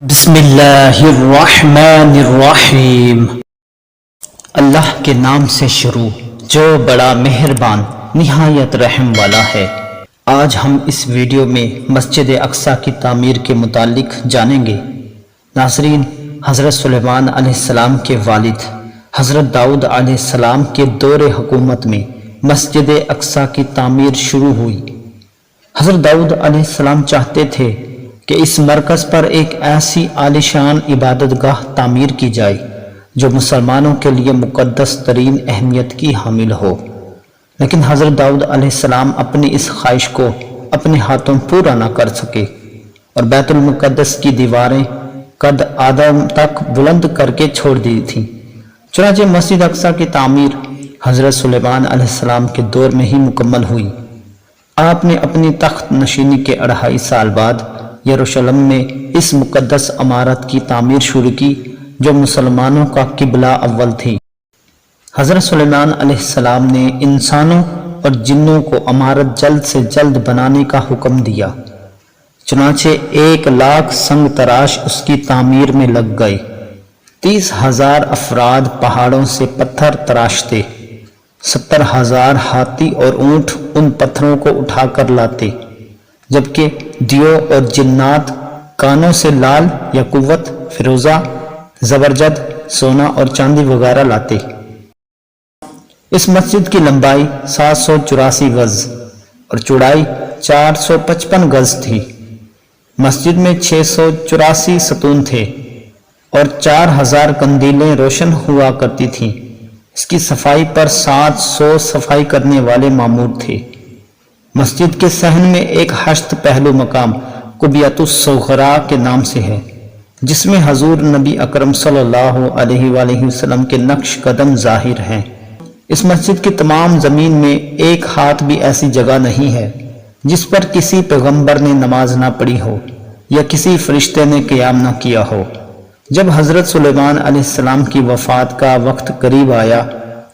بسم اللہ الرحمن الرحیم۔ اللہ کے نام سے شروع جو بڑا مہربان نہایت رحم والا ہے۔ آج ہم اس ویڈیو میں مسجد اقصی کی تعمیر کے متعلق جانیں گے۔ ناظرین، حضرت سلیمان علیہ السلام کے والد حضرت داؤد علیہ السلام کے دور حکومت میں مسجد اقصی کی تعمیر شروع ہوئی۔ حضرت داؤد علیہ السلام چاہتے تھے کہ اس مرکز پر ایک ایسی عالیشان عبادت گاہ تعمیر کی جائے جو مسلمانوں کے لیے مقدس ترین اہمیت کی حامل ہو، لیکن حضرت داؤد علیہ السلام اپنی اس خواہش کو اپنے ہاتھوں پورا نہ کر سکے اور بیت المقدس کی دیواریں قد آدم تک بلند کر کے چھوڑ دی تھیں۔ چنانچہ مسجد اقصی کی تعمیر حضرت سلیمان علیہ السلام کے دور میں ہی مکمل ہوئی۔ آپ نے اپنی تخت نشینی کے 2.5 سال بعد یروشلم میں اس مقدس عمارت کی تعمیر شروع کی جو مسلمانوں کا قبلہ اول تھی۔ حضرت سلیمان علیہ السلام نے انسانوں اور جنوں کو عمارت جلد سے جلد بنانے کا حکم دیا، چنانچہ 1 لاکھ سنگ تراش اس کی تعمیر میں لگ گئے۔ 30,000 افراد پہاڑوں سے پتھر تراشتے، 70,000 ہاتھی اور اونٹ ان پتھروں کو اٹھا کر لاتے، جبکہ دیو اور جنات کانوں سے لال یاقوت، فیروزہ، زبرجد، سونا اور چاندی وغیرہ لاتے۔ اس مسجد کی لمبائی 784 گز اور چوڑائی 455 گز تھی۔ مسجد میں 684 ستون تھے اور 4000 قندیلیں روشن ہوا کرتی تھیں۔ اس کی صفائی پر 700 صفائی کرنے والے مامور تھے۔ مسجد کے صحن میں ایک 8 پہلو مقام قبیۃ الصغریٰ کے نام سے ہے، جس میں حضور نبی اکرم صلی اللہ علیہ وآلہ وسلم کے نقش قدم ظاہر ہیں۔ اس مسجد کی تمام زمین میں 1 ہاتھ بھی ایسی جگہ نہیں ہے جس پر کسی پیغمبر نے نماز نہ پڑھی ہو یا کسی فرشتے نے قیام نہ کیا ہو۔ جب حضرت سلیمان علیہ السلام کی وفات کا وقت قریب آیا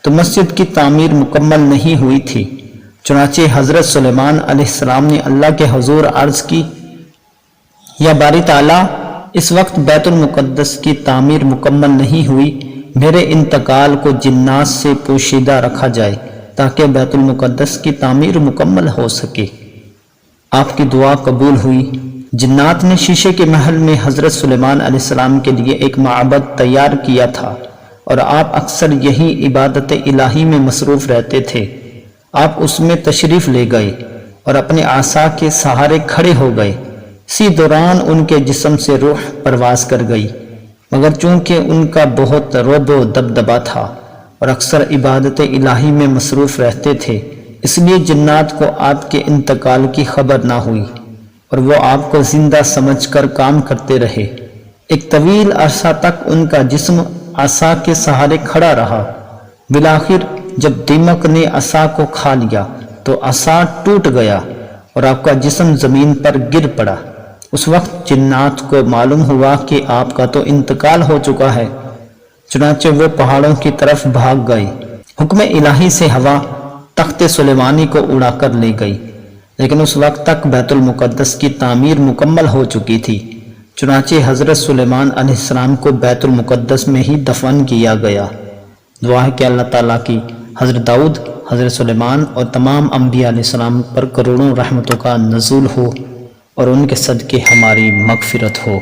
تو مسجد کی تعمیر مکمل نہیں ہوئی تھی، چنانچہ حضرت سلیمان علیہ السلام نے اللہ کے حضور عرض کی، یا باری تعالیٰ، اس وقت بیت المقدس کی تعمیر مکمل نہیں ہوئی، میرے انتقال کو جنات سے پوشیدہ رکھا جائے تاکہ بیت المقدس کی تعمیر مکمل ہو سکے۔ آپ کی دعا قبول ہوئی۔ جنات نے شیشے کے محل میں حضرت سلیمان علیہ السلام کے لیے ایک معبد تیار کیا تھا اور آپ اکثر یہی عبادت الہی میں مصروف رہتے تھے۔ آپ اس میں تشریف لے گئے اور اپنے عصا کے سہارے کھڑے ہو گئے۔ اسی دوران ان کے جسم سے روح پرواز کر گئی، مگر چونکہ ان کا بہت رعب و دبدبا تھا اور اکثر عبادت الہی میں مصروف رہتے تھے، اس لیے جنات کو آپ کے انتقال کی خبر نہ ہوئی اور وہ آپ کو زندہ سمجھ کر کام کرتے رہے۔ ایک طویل عرصہ تک ان کا جسم عصا کے سہارے کھڑا رہا۔ بالآخر جب دیمک نے عصا کو کھا لیا تو عصا ٹوٹ گیا اور آپ کا جسم زمین پر گر پڑا۔ اس وقت جنات کو معلوم ہوا کہ آپ کا تو انتقال ہو چکا ہے، چنانچہ وہ پہاڑوں کی طرف بھاگ گئے۔ حکم الہی سے ہوا تخت سلیمانی کو اڑا کر لے گئی، لیکن اس وقت تک بیت المقدس کی تعمیر مکمل ہو چکی تھی، چنانچہ حضرت سلیمان علیہ السلام کو بیت المقدس میں ہی دفن کیا گیا۔ دعا ہے کہ اللہ تعالیٰ کی حضرت داؤد، حضرت سلیمان اور تمام انبیاء علیہ السلام پر کروڑوں رحمتوں کا نزول ہو اور ان کے صدقے ہماری مغفرت ہو۔